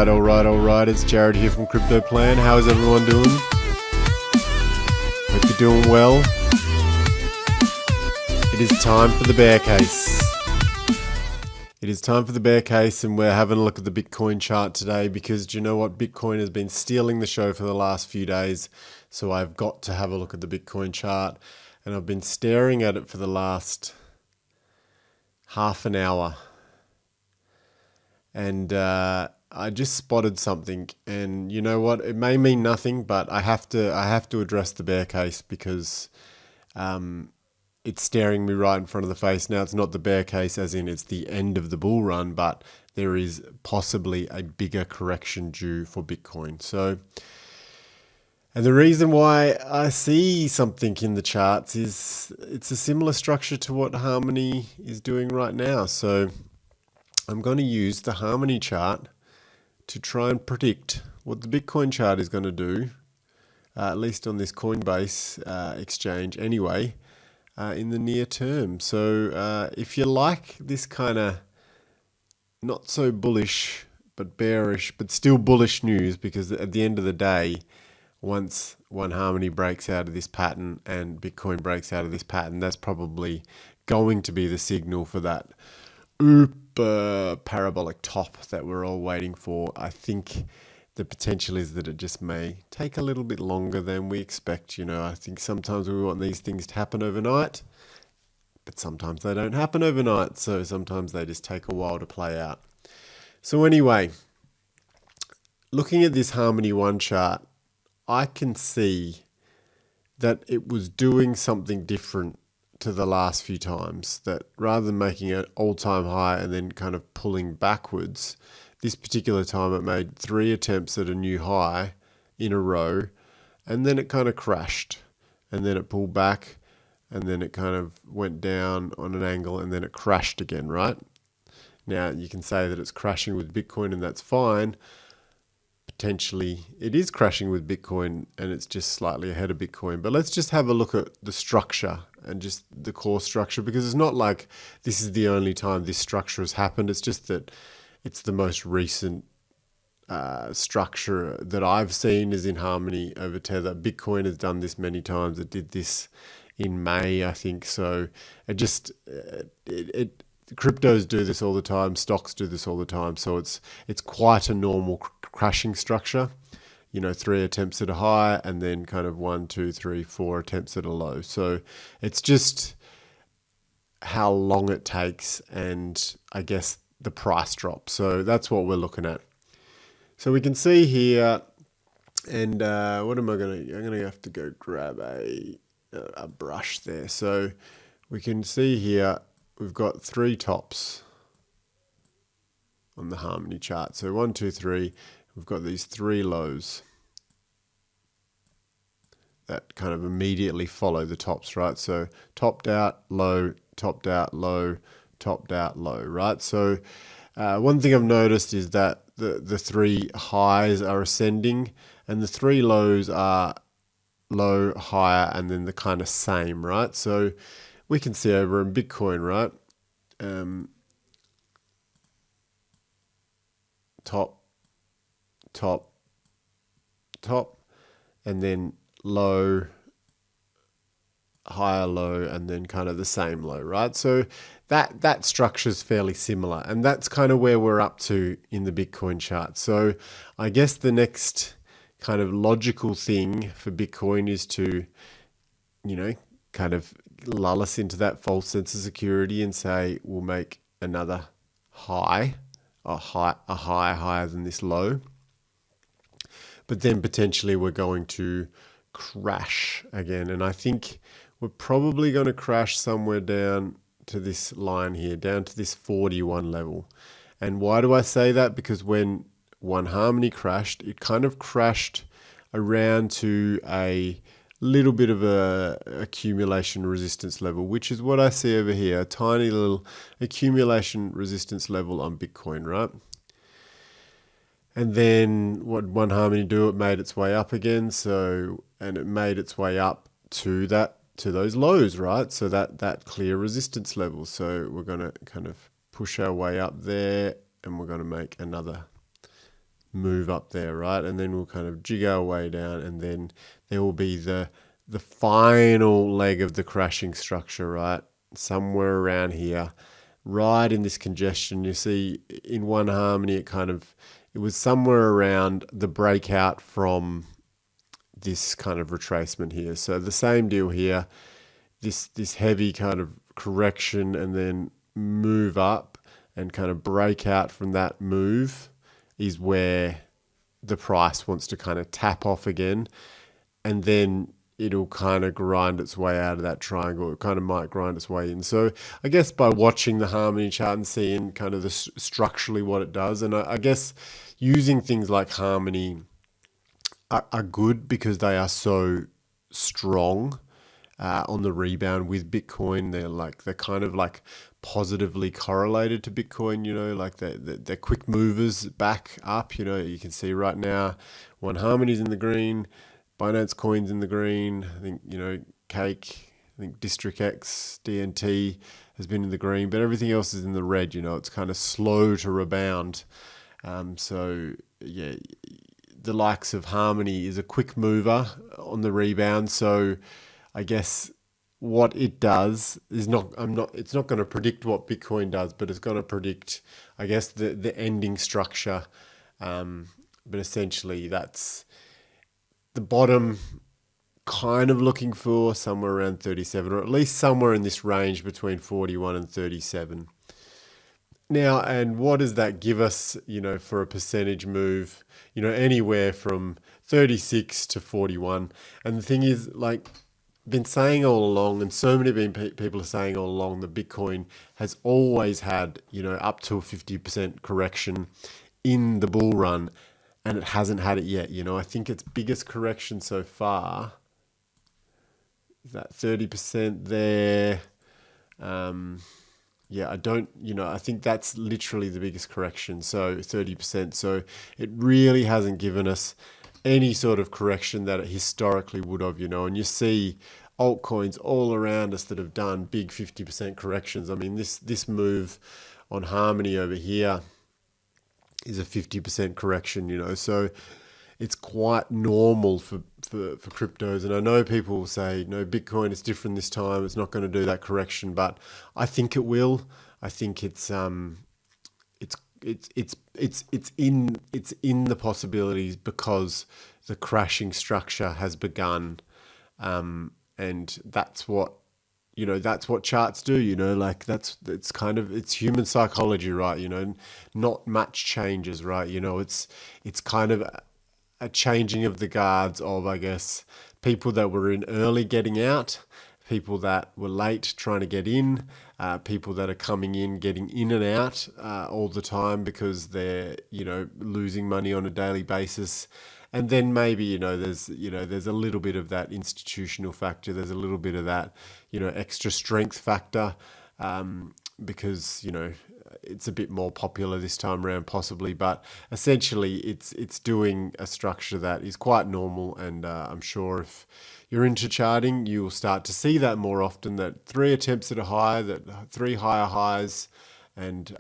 Alright. It's Jared here from Crypto Plan. How is everyone doing? Hope you're doing well. It is time for the bear case. And we're having a look at the Bitcoin chart today because do you know what? Bitcoin has been stealing the show for the last few days. So I've got to have a look at the Bitcoin chart, and I've been staring at it for the last half an hour. And I just spotted something, and you know what? It may mean nothing, but I have to address the bear case because it's staring me right in front of the face. Now, it's not the bear case as in it's the end of the bull run, but there is possibly a bigger correction due for Bitcoin. So, and the reason why I see something in the charts is it's a similar structure to what Harmony is doing right now. So I'm going to use the Harmony chart to try and predict what the Bitcoin chart is going to do, at least on this Coinbase exchange anyway, in the near term. So if you like this kind of not so bullish but bearish but still bullish news, because at the end of the day, once one Harmony breaks out of this pattern and Bitcoin breaks out of this pattern, that's probably going to be the signal for that parabolic top that we're all waiting for. I think the potential is that it just may take a little bit longer than we expect. You know, I think sometimes we want these things to happen overnight, but sometimes they don't happen overnight. So sometimes they just take a while to play out. So anyway, looking at this Harmony 1 chart, I can see that it was doing something different to the last few times, that rather than making an all-time high and then kind of pulling backwards, this particular time it made 3 attempts at a new high in a row, and then it kind of crashed, and then it pulled back, and then it kind of went down on an angle, and then it crashed again, right? Now you can say that it's crashing with Bitcoin, and that's fine. Potentially it is crashing with Bitcoin and it's just slightly ahead of Bitcoin. But let's just have a look at the structure and just the core structure, because it's not like this is the only time this structure has happened. It's just that it's the most recent structure that I've seen is in Harmony over Tether. Bitcoin has done this many times. It did this in May, I think. So it just, cryptos do this all the time, stocks do this all the time, so it's quite a normal crashing structure. You know, 3 attempts at a high and then kind of 1, 2, 3, 4 attempts at a low. So it's just how long it takes and I guess the price drop. So that's what we're looking at. So we can see here, and what am I going to, I'm going to have to go grab a brush there. So we can see here, we've got 3 tops on the Harmony chart. So 1, 2, 3, we've got these 3 lows that kind of immediately follow the tops, right? So topped out, low, topped out, low, topped out, low, right? So one thing I've noticed is that the 3 highs are ascending and the 3 lows are low, higher, and then the kind of same, right? So we can see over in Bitcoin, right? Top, top, top, and then low, higher low, and then kind of the same low, right? So that structure is fairly similar, and that's kind of where we're up to in the Bitcoin chart. So I guess the next kind of logical thing for Bitcoin is to, you know, kind of lull us into that false sense of security and say we'll make another high, a high higher than this low, but then potentially we're going to crash again. And I think we're probably going to crash somewhere down to this line here, down to this 41 level. And why do I say that? Because when one Harmony crashed, it kind of crashed around to a little bit of a accumulation resistance level, which is what I see over here, a tiny little accumulation resistance level on Bitcoin, right? And then what one Harmony do? It made its way up again. So, and it made its way up to those lows, right? So that clear resistance level. So we're going to kind of push our way up there, and we're going to make another move up there, right? And then we'll kind of jig our way down, and then there will be the final leg of the crashing structure, right? Somewhere around here, right in this congestion. You see in One Harmony, it was somewhere around the breakout from this kind of retracement here. So the same deal here, this heavy kind of correction, and then move up and kind of break out from that move is where the price wants to kind of tap off again, and then it'll kind of grind its way out of that triangle. It kind of might grind its way in. So I guess by watching the Harmony chart and seeing kind of structurally what it does, and I guess using things like Harmony are good because they are so strong on the rebound with Bitcoin. They're kind of like positively correlated to Bitcoin, like they're quick movers back up. You can see right now, One Harmony's in the green, Binance Coin's in the green. I think, Cake, I think District X, DNT has been in the green, but everything else is in the red. It's kind of slow to rebound. So yeah, the likes of Harmony is a quick mover on the rebound. So I guess what it does is it's not going to predict what Bitcoin does, but it's going to predict, I guess, the ending structure. But essentially that's the bottom, kind of looking for somewhere around 37, or at least somewhere in this range between 41 and 37. Now, and what does that give us, for a percentage move, anywhere from 36 to 41. And the thing is, like, been saying all along, and so many people are saying all along, that Bitcoin has always had, up to a 50% correction in the bull run, and it hasn't had it yet. I think its biggest correction so far is that 30% there. Yeah, I think that's literally the biggest correction. So 30%. So it really hasn't given us any sort of correction that it historically would have, and you see altcoins all around us that have done big 50% corrections. I mean, this move on Harmony over here is a 50% correction, so it's quite normal for cryptos. And I know people will say, no, Bitcoin is different this time, it's not going to do that correction, but I think it will. I think it's in the possibilities because the crashing structure has begun, and that's what charts do. Like it's human psychology, right? Not much changes, right? It's kind of a changing of the guards of, I guess, people that were in early getting out, people that were late trying to get in, people that are coming in, getting in and out all the time because they're, losing money on a daily basis. And then maybe, there's a little bit of that institutional factor. There's a little bit of that, extra strength factor, because, it's a bit more popular this time around possibly, but essentially it's doing a structure that is quite normal. And I'm sure if you're into charting, you will start to see that more often, that 3 attempts at a high, that 3 higher highs and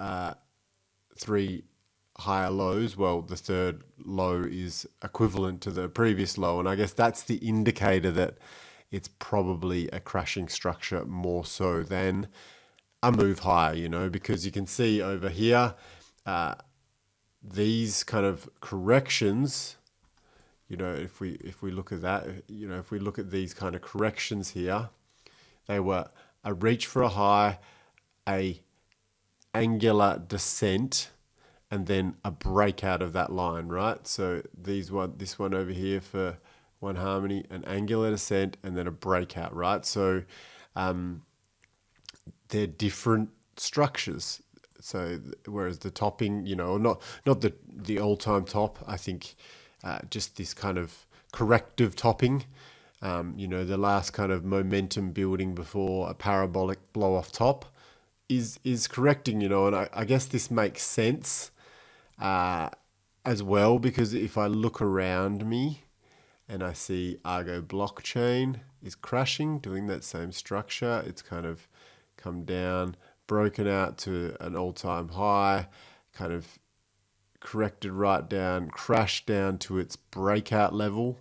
3 higher lows. Well, the third low is equivalent to the previous low, and I guess that's the indicator that it's probably a crashing structure more so than a move higher, because you can see over here, these kind of corrections, if we look at that, if we look at these kind of corrections here, they were a reach for a high, a angular descent, and then a breakout of that line, right? So this one over here for One Harmony, an angular descent, and then a breakout, right? So they're different structures. So whereas the topping, not the all-time top, I think just this kind of corrective topping, the last kind of momentum building before a parabolic blow off top is correcting, and I guess this makes sense as well, because if I look around me and I see Argo blockchain is crashing, doing that same structure, it's kind of come down, broken out to an all-time high, kind of corrected right down, crashed down to its breakout level.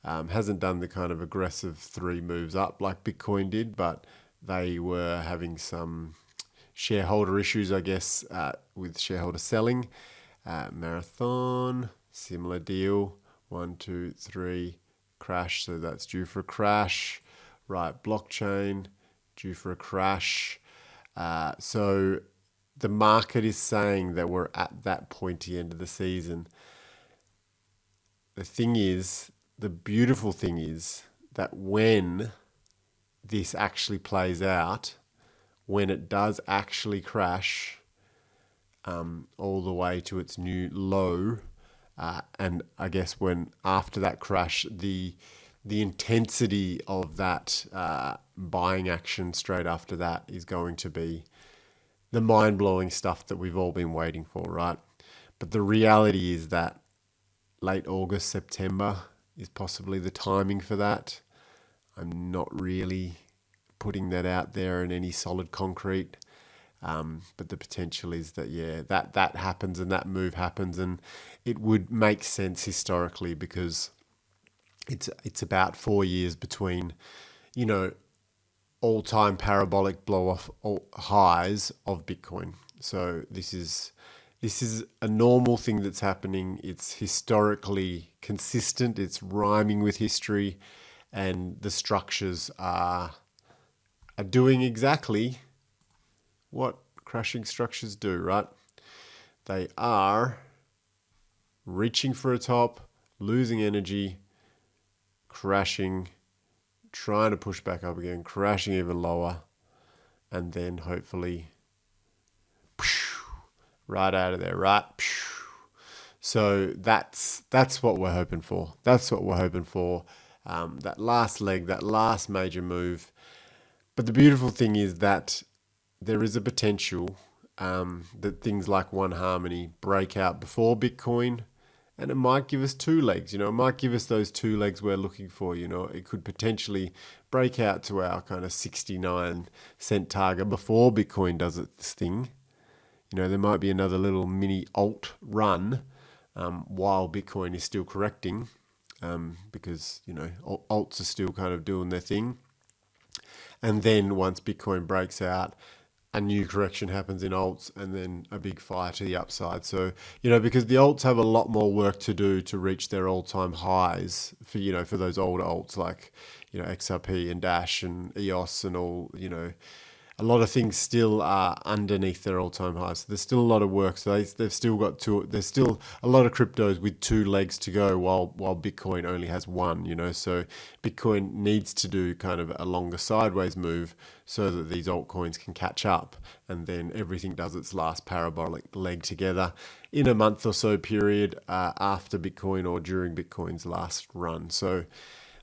Hasn't done the kind of aggressive 3 moves up like Bitcoin did, but they were having some shareholder issues, I guess, with shareholder selling. Marathon, similar deal. 1, 2, 3, crash. So that's due for a crash. Right, blockchain, due for a crash. So the market is saying that we're at that pointy end of the season. The beautiful thing is that when this actually plays out, when it does actually crash all the way to its new low, and I guess when after that crash, the intensity of that buying action straight after that is going to be the mind-blowing stuff that we've all been waiting for, right? But the reality is that late August, September is possibly the timing for that. I'm not really putting that out there in any solid concrete. But the potential is that, that happens and that move happens, and it would make sense historically because it's about 4 years between, all-time parabolic blow-off highs of Bitcoin. So this is a normal thing that's happening. It's historically consistent. It's rhyming with history, and the structures are doing exactly what crashing structures do, right? They are reaching for a top, losing energy, crashing, trying to push back up again, crashing even lower, and then hopefully right out of there, right? So that's what we're hoping for. That's what we're hoping for. That last leg, that last major move. But the beautiful thing is that there is a potential that things like One Harmony break out before Bitcoin, and it might give us 2 legs. It might give us those 2 legs we're looking for. It could potentially break out to our kind of 69-cent target before Bitcoin does its thing. There might be another little mini alt run while Bitcoin is still correcting, because alts are still kind of doing their thing. And then once Bitcoin breaks out, a new correction happens in alts, and then a big fire to the upside. So, because the alts have a lot more work to do to reach their all-time highs for those older alts like, XRP and Dash and EOS and all, a lot of things still are underneath their all-time highs. So there's still a lot of work. So they've still got there's still a lot of cryptos with 2 legs to go while Bitcoin only has 1, So Bitcoin needs to do kind of a longer sideways move so that these altcoins can catch up, and then everything does its last parabolic leg together in a month or so period after Bitcoin or during Bitcoin's last run. So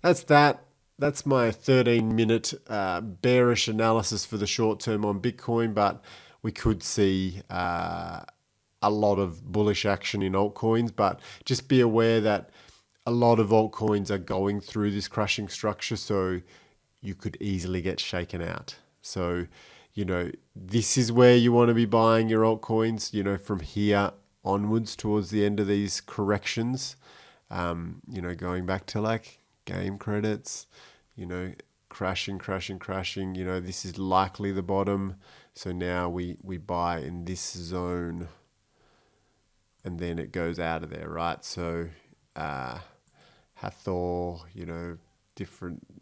that's that. That's my 13-minute bearish analysis for the short term on Bitcoin, but we could see a lot of bullish action in altcoins. But just be aware that a lot of altcoins are going through this crashing structure, so you could easily get shaken out. So, this is where you want to be buying your altcoins, from here onwards towards the end of these corrections, going back to like game credits, crashing. This is likely the bottom. So now we buy in this zone, and then it goes out of there, right? So Hathor,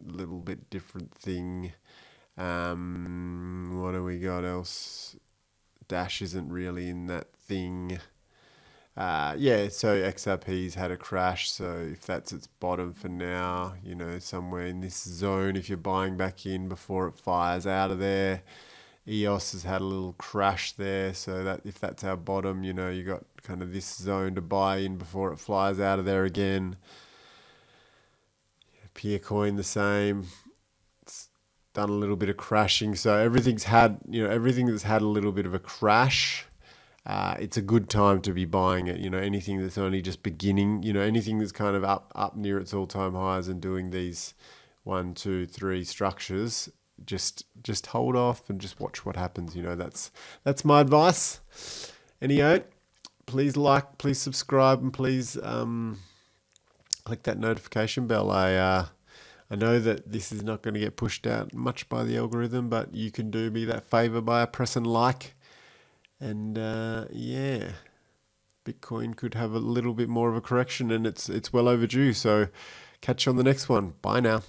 little bit different thing. What do we got else? Dash isn't really in that thing. So XRP's had a crash, so if that's its bottom for now, somewhere in this zone, if you're buying back in before it fires out of there. EOS has had a little crash there, so that if that's our bottom, you got kind of this zone to buy in before it flies out of there again. Peercoin the same. It's done a little bit of crashing, so everything that's had a little bit of a crash, it's a good time to be buying it. Anything that's only just beginning, anything that's kind of up near its all-time highs and doing these 1, 2, 3 structures, just hold off and just watch what happens. That's my advice. Anyhow, please like, please subscribe, and please click that notification bell. I know that this is not going to get pushed out much by the algorithm, but you can do me that favor by pressing like. And yeah, Bitcoin could have a little bit more of a correction, and it's well overdue. So catch you on the next one. Bye now.